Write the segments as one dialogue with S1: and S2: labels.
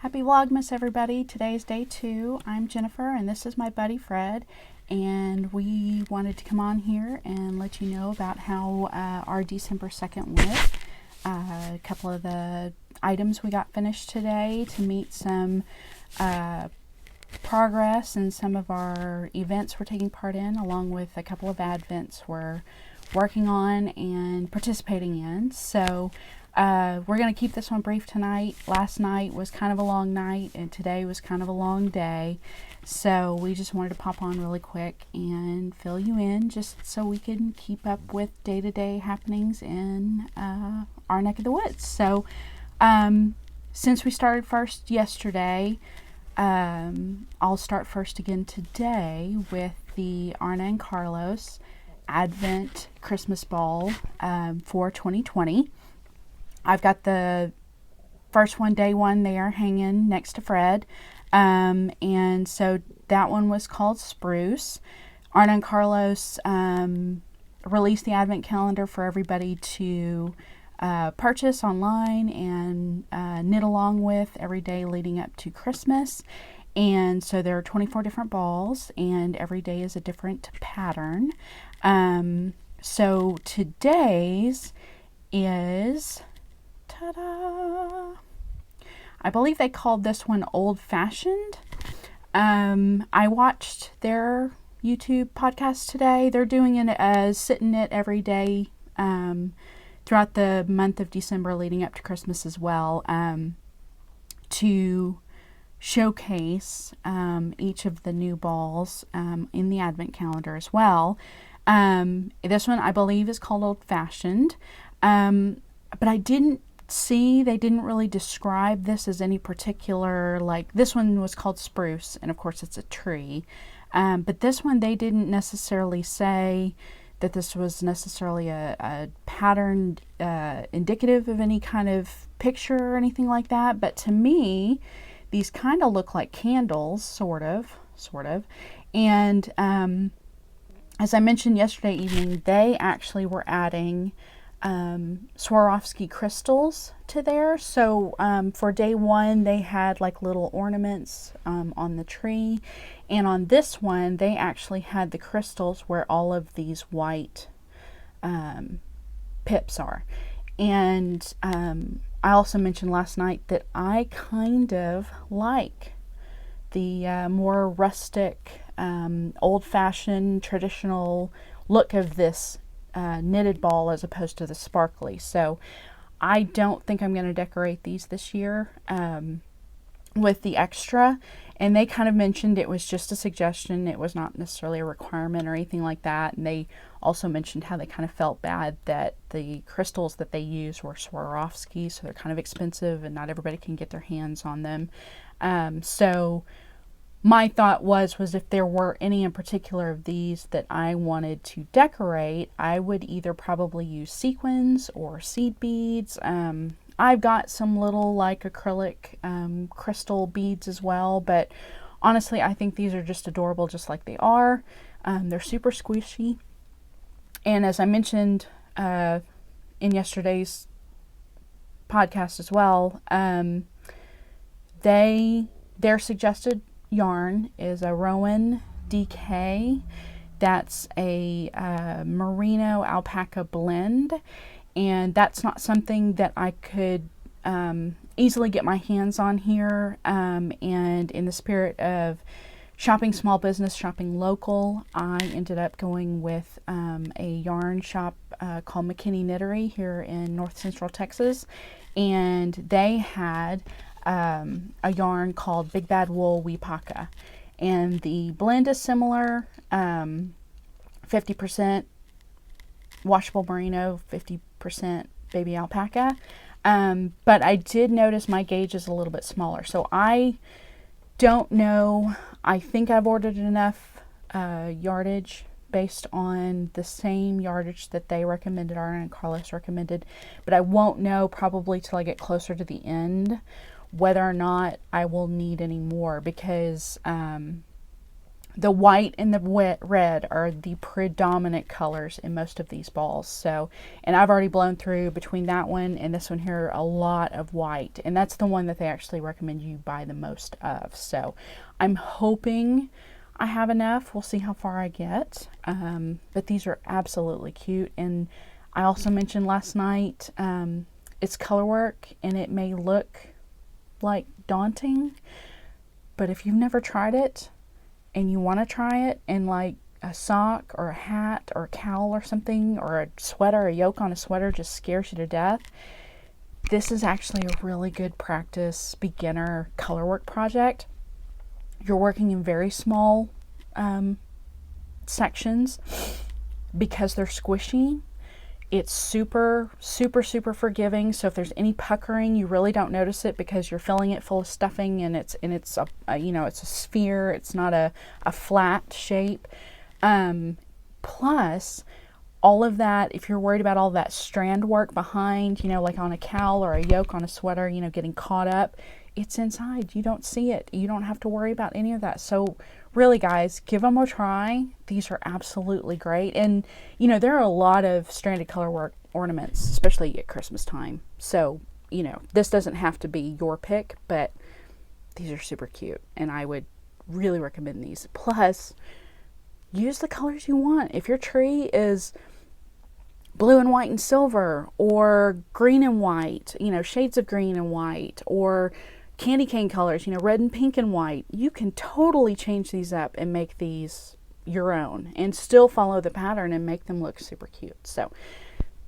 S1: Happy Vlogmas, everybody. Today is day 2. I'm Jennifer, and this is my buddy Fred. And we wanted to come on here and let you know about how our December 2nd went. A couple of the items we got finished today to meet some progress in some of our events we're taking part in, along with a couple of advents we're working on and participating in. So we're going to keep this one brief tonight. Last night was kind of a long night, and today was kind of a long day. So we just wanted to pop on really quick and fill you in, just so we can keep up with day-to-day happenings in our neck of the woods. So since we started first yesterday, I'll start first again today with the Arne and Carlos Advent Christmas Ball for 2020. I've got the first one, day 1, there hanging next to Fred. And so that one was called Spruce. Arne and Carlos released the Advent calendar for everybody to purchase online and knit along with every day leading up to Christmas. And so there are 24 different balls, and every day is a different pattern. So today's is... ta-da! I believe they called this one Old Fashioned. I watched their YouTube podcast today. They're doing it as sit and knit every day throughout the month of December leading up to Christmas as well, to showcase each of the new balls in the Advent calendar as well. This one I believe is called Old Fashioned, but I didn't see, they didn't really describe this as any particular, like this one was called Spruce, and of course it's a tree, but this one they didn't necessarily say that this was necessarily a pattern indicative of any kind of picture or anything like that. But to me, these kind of look like candles, sort of, and as I mentioned yesterday evening, they actually were adding Swarovski crystals to there. So for day 1 they had like little ornaments on the tree, and on this one they actually had the crystals where all of these white pips are. And I also mentioned last night that I kind of like the more rustic, old-fashioned, traditional look of this knitted ball as opposed to the sparkly. So I don't think I'm going to decorate these this year with the extra. And they kind of mentioned it was just a suggestion. It was not necessarily a requirement or anything like that. And they also mentioned how they kind of felt bad that the crystals that they use were Swarovski, so they're kind of expensive and not everybody can get their hands on them. So my thought was if there were any in particular of these that I wanted to decorate, I would either probably use sequins or seed beads. I've got some little like acrylic crystal beads as well, but honestly I think these are just adorable just like they are. They're super squishy, and as I mentioned in yesterday's podcast as well, their suggested yarn is a Rowan DK. That's a merino alpaca blend, and that's not something that I could easily get my hands on here, and in the spirit of shopping small business, shopping local, I ended up going with a yarn shop called McKinney Knittery here in North Central Texas, and they had a yarn called Big Bad Wool Wipaka, and the blend is similar, 50% washable merino, 50% baby alpaca, but I did notice my gauge is a little bit smaller, so I don't know. I think I've ordered enough yardage based on the same yardage that they recommended, Arne and Carlos recommended, but I won't know probably till I get closer to the end whether or not I will need any more, because The white and the red are the predominant colors in most of these balls. So, and I've already blown through between that one and this one here a lot of white, and that's the one that they actually recommend you buy the most of. So I'm hoping I have enough. We'll see how far I get. But these are absolutely cute. And I also mentioned last night, it's color work and it may look like daunting, but if you've never tried it and you want to try it in like a sock or a hat or a cowl or something, or a sweater, a yoke on a sweater just scares you to death, this is actually a really good practice beginner color work project. You're working in very small sections because they're squishy. It's super, super, super forgiving. So if there's any puckering, you really don't notice it because you're filling it full of stuffing, and it's a you know, it's a sphere. It's not a flat shape. Plus, all of that, if you're worried about all that strand work behind, you know, like on a cowl or a yoke on a sweater, you know, getting caught up, it's inside. You don't see it. You don't have to worry about any of that. So really, guys, give them a try. These are absolutely great. And, you know, there are a lot of stranded color work ornaments, especially at Christmas time. So, you know, this doesn't have to be your pick, but these are super cute. And I would really recommend these. Plus, use the colors you want. If your tree is blue and white and silver, or green and white, you know, shades of green and white, or candy cane colors, you know, red and pink and white, you can totally change these up and make these your own and still follow the pattern and make them look super cute. So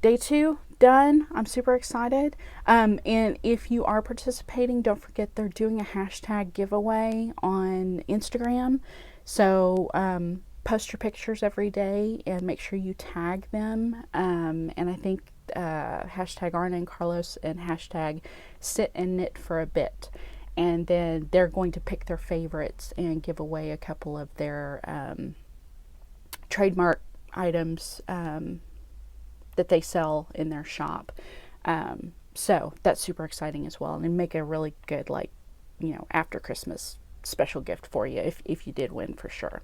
S1: day 2 done. I'm super excited. And if you are participating, don't forget they're doing a hashtag giveaway on Instagram. So post your pictures every day and make sure you tag them. And I think hashtag Arne and Carlos and hashtag sit and knit for a bit, and then they're going to pick their favorites and give away a couple of their trademark items that they sell in their shop. So that's super exciting as well, and they make a really good, like, you know, after Christmas special gift for you if you did win, for sure.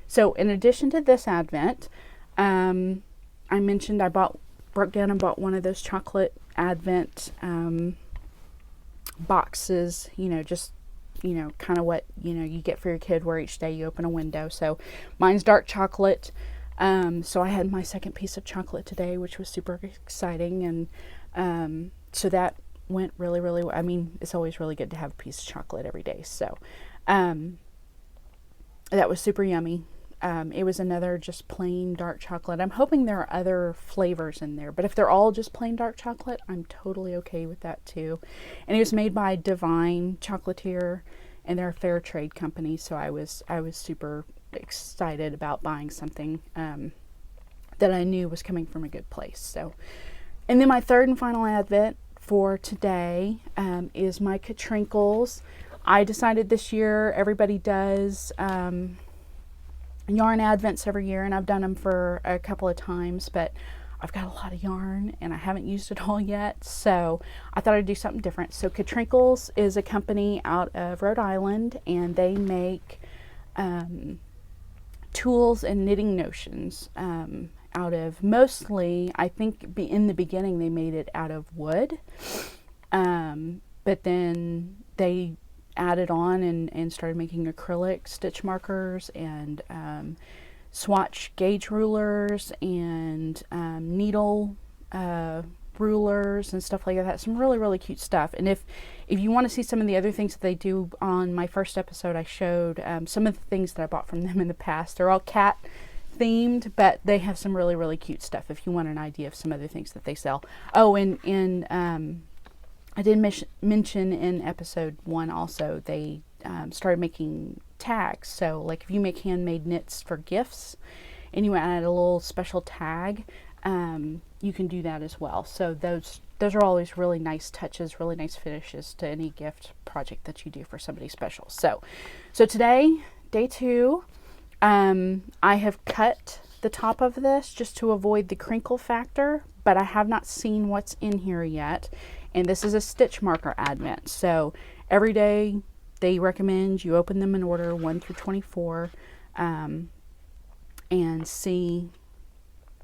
S1: So in addition to this Advent, I mentioned I broke down and bought one of those chocolate Advent boxes, you know, just, you know, kind of what, you know, you get for your kid, where each day you open a window. So mine's dark chocolate. So I had my second piece of chocolate today, which was super exciting. And so that went really, really well. I mean, it's always really good to have a piece of chocolate every day. So that was super yummy. It was another just plain dark chocolate. I'm hoping there are other flavors in there, but if they're all just plain dark chocolate, I'm totally okay with that too. And it was made by Divine Chocolatier, and they're a fair trade company, so I was super excited about buying something that I knew was coming from a good place. So, and then my third and final Advent for today is my Katrinkles. I decided this year, everybody does yarn Advents every year, and I've done them for a couple of times, but I've got a lot of yarn and I haven't used it all yet, so I thought I'd do something different. So Katrinkles is a company out of Rhode Island, and they make tools and knitting notions out of, mostly, I think in the beginning they made it out of wood, but then they added on and started making acrylic stitch markers and swatch gauge rulers and needle rulers and stuff like that. Some really, really cute stuff. And if you want to see some of the other things that they do, on my first episode I showed some of the things that I bought from them in the past. They're all cat themed, but they have some really, really cute stuff if you want an idea of some other things that they sell. Oh, and I did mention in episode 1 also, they started making tags. So like if you make handmade knits for gifts and you add a little special tag, you can do that as well. So those are always really nice touches, really nice finishes to any gift project that you do for somebody special. So today, day 2, I have cut the top of this just to avoid the crinkle factor, but I have not seen what's in here yet. And this is a stitch marker Advent. So every day they recommend you open them in order 1 through 24. and see,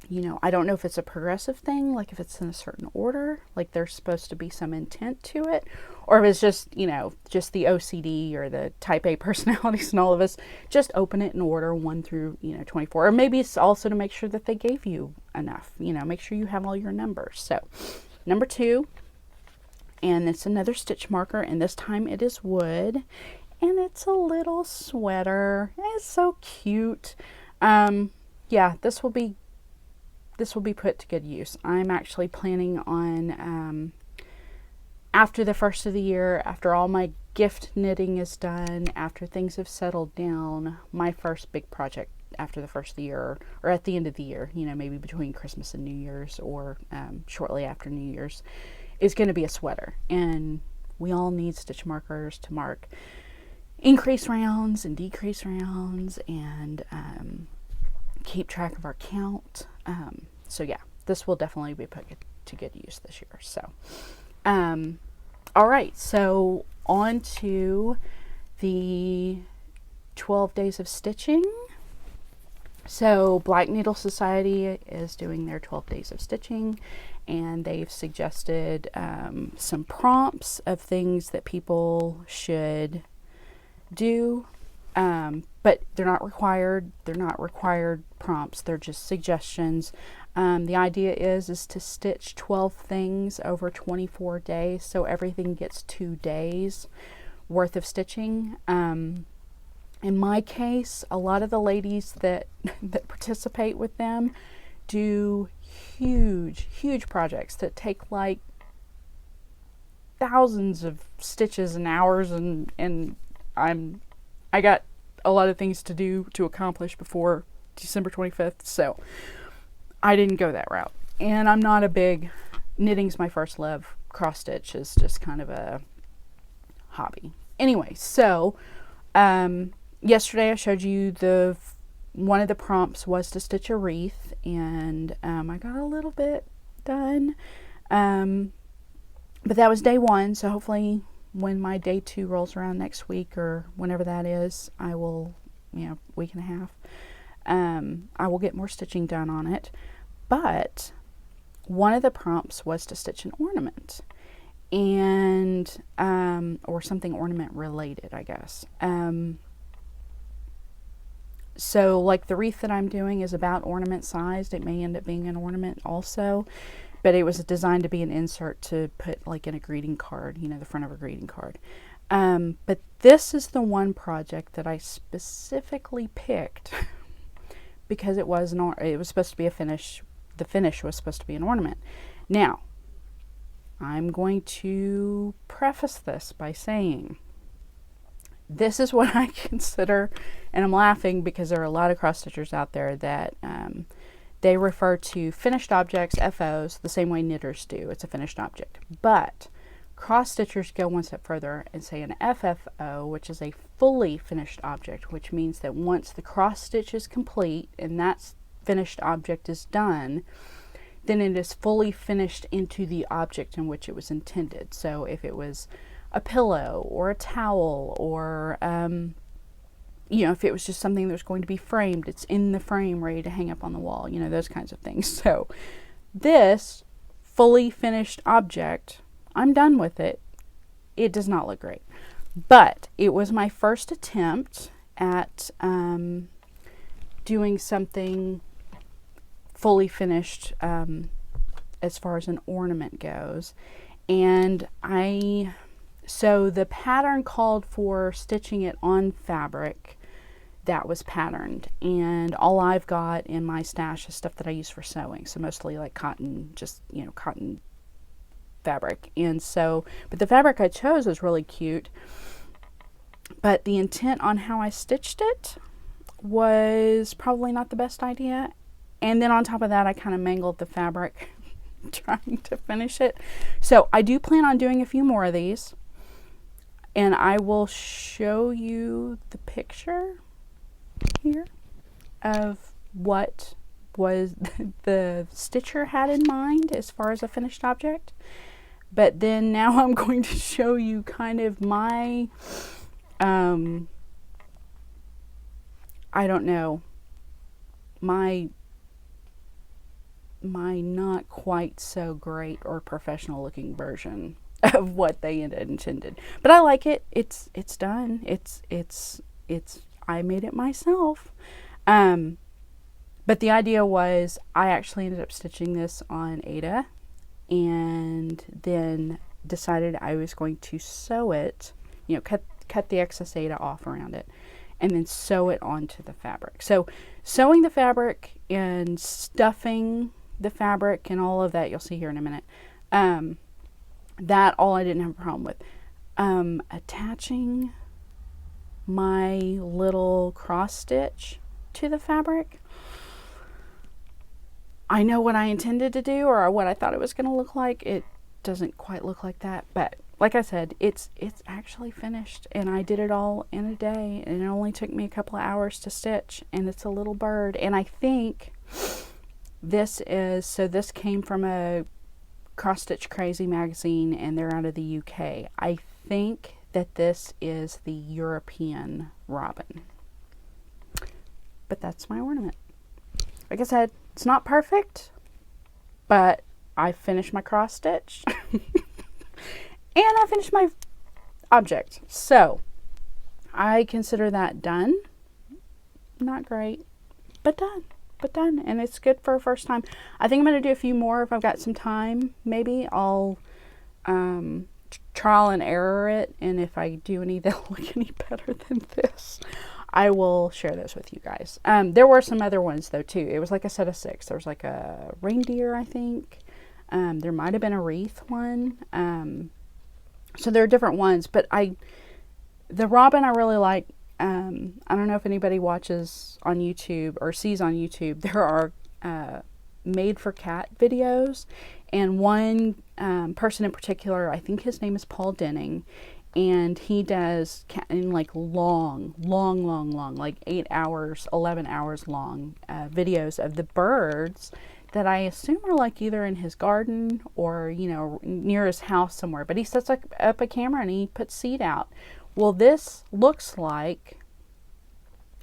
S1: you know, I don't know if it's a progressive thing, like if it's in a certain order, like there's supposed to be some intent to it, or if it's just, you know, just the OCD or the type A personalities and all of us just open it in order 1 through, you know, 24. Or maybe it's also to make sure that they gave you enough, you know, make sure you have all your numbers. So number 2, and it's another stitch marker, and this time it is wood, and it's a little sweater. It's so cute. Yeah, this will be put to good use. I'm actually planning on, after the first of the year, after all my gift knitting is done, after things have settled down, my first big project after the first of the year, or at the end of the year, you know, maybe between Christmas and New Year's, or shortly after New Year's, is going to be a sweater. And we all need stitch markers to mark increase rounds and decrease rounds, and keep track of our count. So yeah, this will definitely be put to good use this year. So, all right, so on to the 12 days of stitching. So Black Needle Society is doing their 12 days of stitching, and they've suggested some prompts of things that people should do, but they're not required. They're not required prompts. They're just suggestions. The idea is to stitch 12 things over 24 days, so everything gets 2 days worth of stitching. In my case, a lot of the ladies that participate with them do huge projects that take like thousands of stitches and hours, and I got a lot of things to do to accomplish before December 25th, so I didn't go that route. And I'm not a big, knitting's my first love. Cross stitch is just kind of a hobby. Anyway, so yesterday I showed you one of the prompts was to stitch a wreath, and I got a little bit done, but that was day 1, so hopefully when my day 2 rolls around next week, or whenever that is, I will, you know, week and a half, I will get more stitching done on it. But one of the prompts was to stitch an ornament, and or something ornament related, I guess. So like the wreath that I'm doing is about ornament sized. It may end up being an ornament also, but it was designed to be an insert to put like in a greeting card, you know, the front of a greeting card. But this is the one project that I specifically picked because it was supposed to be a finish. The finish was supposed to be an ornament. Now, I'm going to preface this by saying this is what I consider, and I'm laughing because there are a lot of cross stitchers out there that they refer to finished objects, FOs, the same way knitters do. It's a finished object. But cross stitchers go one step further and say an FFO, which is a fully finished object, which means that once the cross stitch is complete and that finished object is done, then it is fully finished into the object in which it was intended. So if it was a pillow or a towel, or you know, if it was just something that was going to be framed, it's in the frame ready to hang up on the wall, you know, those kinds of things. So this fully finished object, I'm done with it. It does not look great, but it was my first attempt at doing something fully finished as far as an ornament goes. And so the pattern called for stitching it on fabric that was patterned, and all I've got in my stash is stuff that I use for sewing, so mostly like cotton, just, you know, cotton fabric. And so, but the fabric I chose was really cute, but the intent on how I stitched it was probably not the best idea. And then on top of that, I kind of mangled the fabric trying to finish it. So I do plan on doing a few more of these, and I will show you the picture here of what was the stitcher had in mind as far as a finished object. But then now I'm going to show you kind of my I don't know, my not quite so great or professional looking version of what they intended. But I like it. It's done. It's I made it myself. But the idea was I actually ended up stitching this on Ada and then decided I was going to sew it, you know, cut the excess Ada off around it and then sew it onto the fabric. So sewing the fabric and stuffing the fabric and all of that, you'll see here in a minute, that all I didn't have a problem with. Attaching my little cross stitch to the fabric, I know what I intended to do or what I thought it was going to look like. It doesn't quite look like that, but like I said, it's actually finished, and I did it all in a day, and it only took me a couple of hours to stitch, and it's a little bird. And I think this came from a Cross Stitch Crazy magazine, and they're out of the UK. I think that this is the European robin. But that's my ornament. Like I said, it's not perfect, but I finished my cross stitch and I finished my object. So I consider that done. Not great, but done. And it's good for a first time. I think I'm going to do a few more if I've got some time. Maybe I'll trial and error it, and if I do any that look any better than this, I will share those with you guys. There were some other ones though too. It was like a set of 6. There was like a reindeer, I think. There might have been a wreath one. So there are different ones, but the robin I really like. I don't know if anybody watches on YouTube or sees on YouTube. There are made for cat videos, and one person in particular, I think his name is Paul Denning, and he does in like long, like 8 hours, 11 hours long videos of the birds that I assume are like either in his garden or, you know, near his house somewhere. But he sets up a camera and he puts seed out. Well, this looks like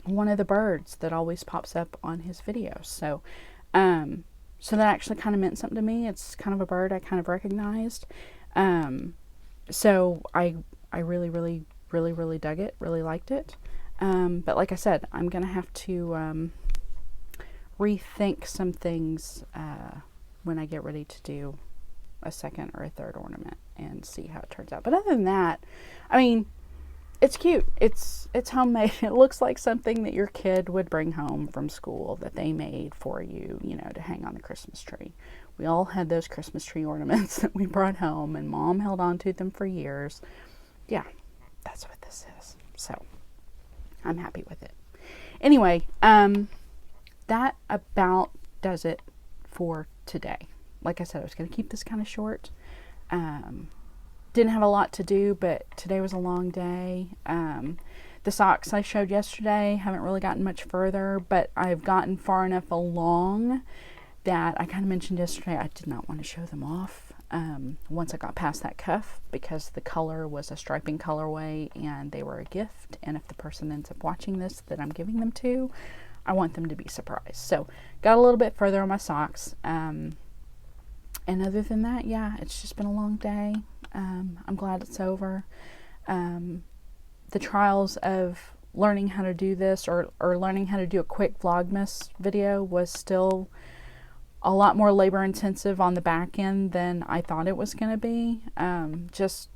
S1: one of the birds that always pops up on his videos. So, so that actually kind of meant something to me. It's kind of a bird I kind of recognized. So I really dug it, really liked it. But like I said, I'm going to have to rethink some things when I get ready to do a second or a third ornament and see how it turns out. But other than that, I mean, it's cute. It's homemade. It looks like something that your kid would bring home from school that they made for you, you know, to hang on the Christmas tree. We all had those Christmas tree ornaments that we brought home, and Mom held on to them for years. Yeah, that's what this is. So I'm happy with it. Anyway, that about does it for today. Like I said, I was going to keep this kind of short. Didn't have a lot to do, but today was a long day. The socks I showed yesterday, haven't really gotten much further, but I've gotten far enough along that I kind of mentioned yesterday I did not want to show them off once I got past that cuff, because the color was a striping colorway and they were a gift, and if the person ends up watching this that I'm giving them to, I want them to be surprised. So got a little bit further on my socks, and other than that, yeah, it's just been a long day. I'm glad it's over. The trials of learning how to do this or learning how to do a quick Vlogmas video was still a lot more labor intensive on the back end than I thought it was going to be. Just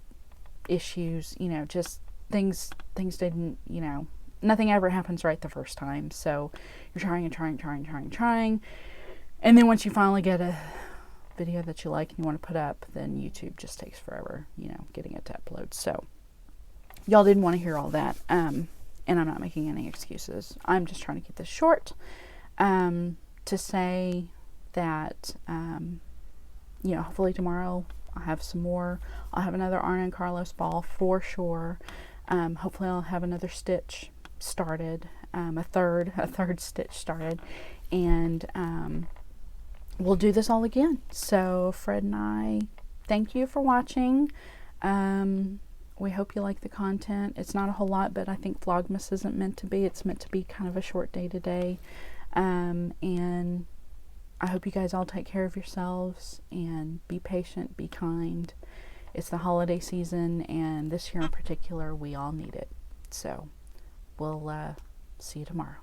S1: issues, you know, just things didn't, you know, nothing ever happens right the first time. So you're trying and trying. And then once you finally get a video that you like and you want to put up, then YouTube just takes forever, you know, getting it to upload. So y'all didn't want to hear all that. And I'm not making any excuses. I'm just trying to keep this short, to say that, you know, hopefully tomorrow I'll have some more. I'll have another Arne and Carlos ball for sure. Hopefully I'll have another stitch started, a third stitch started, and we'll do this all again. So Fred and I thank you for watching. We hope you like the content. It's not a whole lot, but I think Vlogmas isn't meant to be. It's meant to be kind of a short day-to-day. And I hope you guys all take care of yourselves and be patient, be kind. It's the holiday season, and this year in particular, we all need it. So we'll see you tomorrow.